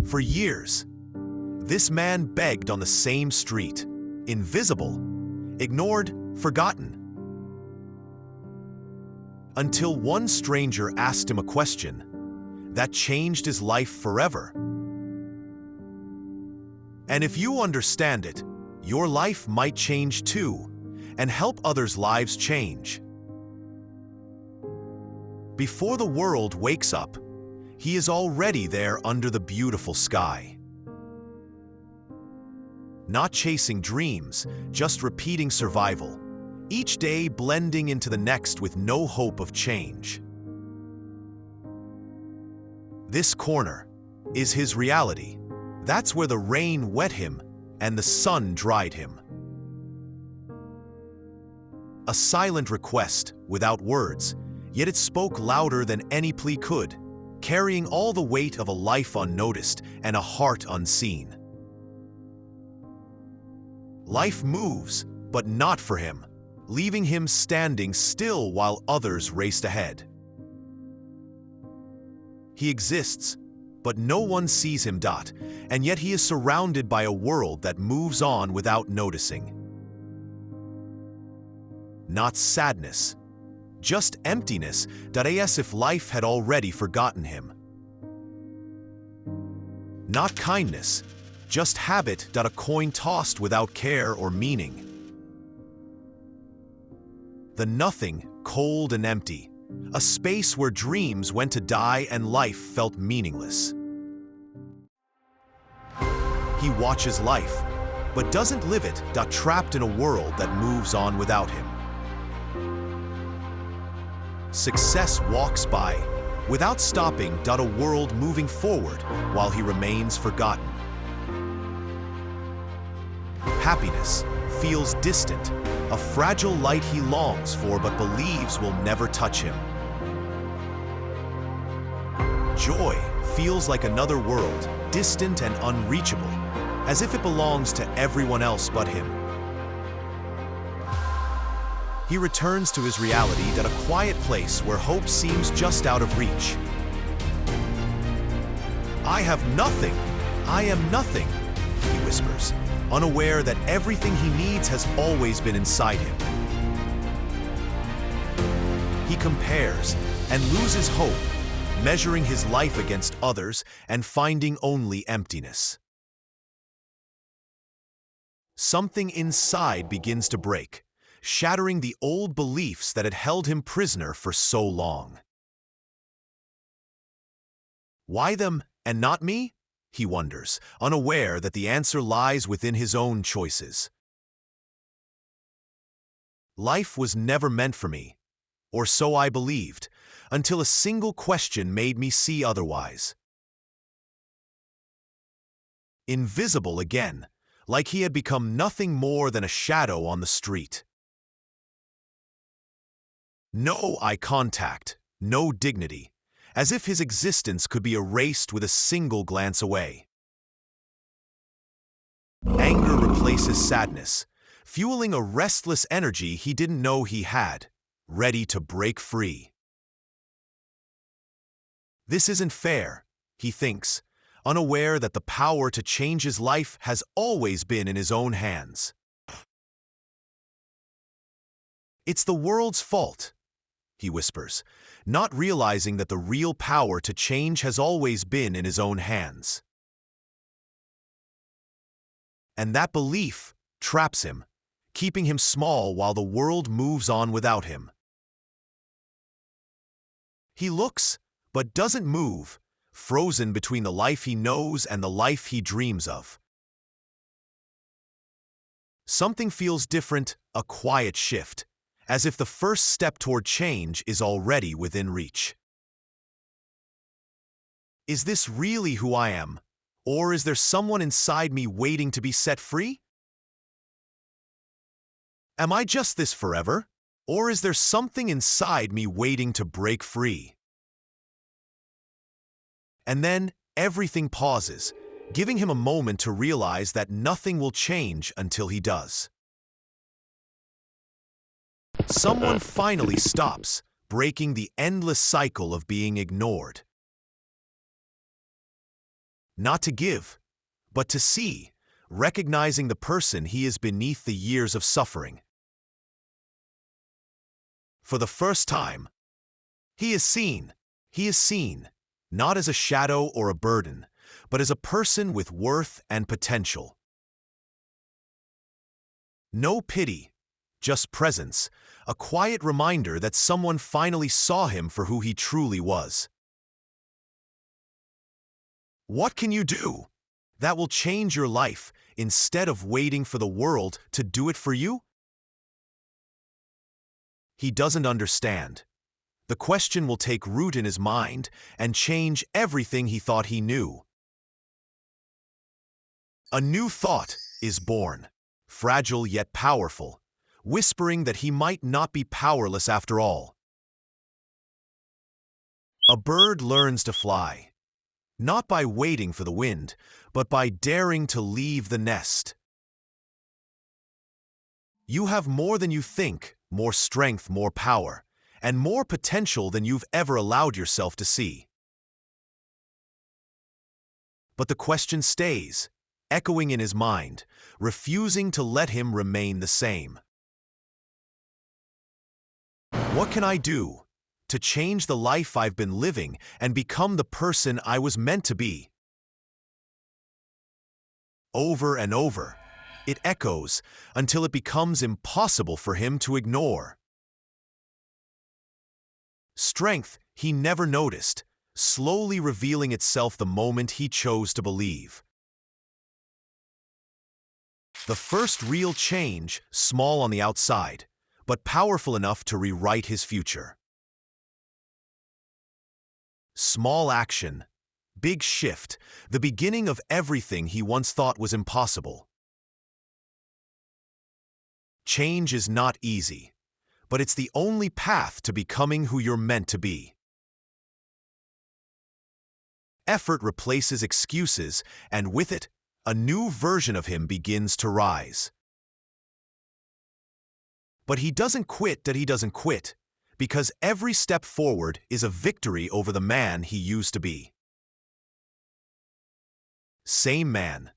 For years, this man begged on the same street, invisible, ignored, forgotten. Until one stranger asked him a question that changed his life forever. And if you understand it, your life might change too, and help others' lives change. Before the world wakes up, he is already there under the beautiful sky. Not chasing dreams, just repeating survival, each day blending into the next with no hope of change. This corner is his reality. That's where the rain wet him and the sun dried him. A silent request, without words, yet it spoke louder than any plea could, carrying all the weight of a life unnoticed and a heart unseen. Life moves, but not for him, leaving him standing still while others raced ahead. He exists, but no one sees him. And yet he is surrounded by a world that moves on without noticing. Not sadness, just emptiness, as if life had already forgotten him. Not kindness, just habit, a coin tossed without care or meaning. The nothing, cold and empty, a space where dreams went to die and life felt meaningless. He watches life, but doesn't live it, trapped in a world that moves on without him. Success walks by, without stopping, a world moving forward while he remains forgotten. Happiness feels distant, a fragile light he longs for but believes will never touch him. Joy feels like another world, distant and unreachable, as if it belongs to everyone else but him. He returns to his reality, a quiet place where hope seems just out of reach. I have nothing, I am nothing, he whispers, unaware that everything he needs has always been inside him. He compares and loses hope, measuring his life against others and finding only emptiness. Something inside begins to break, shattering the old beliefs that had held him prisoner for so long. Why them and not me? He wonders, unaware that the answer lies within his own choices. Life was never meant for me, or so I believed, until a single question made me see otherwise. Invisible again, like he had become nothing more than a shadow on the street. No eye contact, no dignity, as if his existence could be erased with a single glance away. Anger replaces sadness, fueling a restless energy he didn't know he had, ready to break free. This isn't fair, he thinks, unaware that the power to change his life has always been in his own hands. It's the world's fault, he whispers, not realizing that the real power to change has always been in his own hands. And that belief traps him, keeping him small while the world moves on without him. He looks, but doesn't move, frozen between the life he knows and the life he dreams of. Something feels different, a quiet shift, as if the first step toward change is already within reach. Is this really who I am, or is there someone inside me waiting to be set free? Am I just this forever, or is there something inside me waiting to break free? And then everything pauses, giving him a moment to realize that nothing will change until he does. Someone finally stops, breaking the endless cycle of being ignored. not to give, but to see, recognizing the person he is beneath the years of suffering. For the first time, he is seen. He is seen, not as a shadow or a burden, but as a person with worth and potential. No pity, just presence, a quiet reminder that someone finally saw him for who he truly was. What can you do that will change your life instead of waiting for the world to do it for you? He doesn't understand. The question will take root in his mind and change everything he thought he knew. A new thought is born, fragile yet powerful, whispering that he might not be powerless after all. A bird learns to fly, not by waiting for the wind, but by daring to leave the nest. You have more than you think, more strength, more power, and more potential than you've ever allowed yourself to see. But the question stays, echoing in his mind, refusing to let him remain the same. What can I do to change the life I've been living and become the person I was meant to be? Over and over, it echoes until it becomes impossible for him to ignore. Strength he never noticed, slowly revealing itself the moment he chose to believe. The first real change, small on the outside, but powerful enough to rewrite his future. Small action, big shift, the beginning of everything he once thought was impossible. Change is not easy, but it's the only path to becoming who you're meant to be. Effort replaces excuses, and with it, a new version of him begins to rise. But he doesn't quit that he doesn't quit, because every step forward is a victory over the man he used to be. Same man,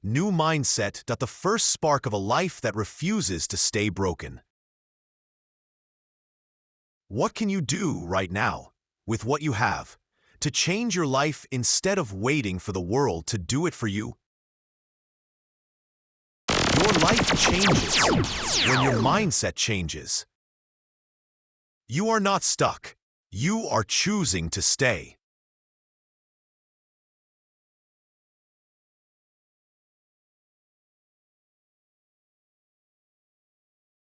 new mindset, that the first spark of a life that refuses to stay broken. What can you do right now, with what you have, to change your life instead of waiting for the world to do it for you? Your life changes when your mindset changes. You are not stuck. You are choosing to stay.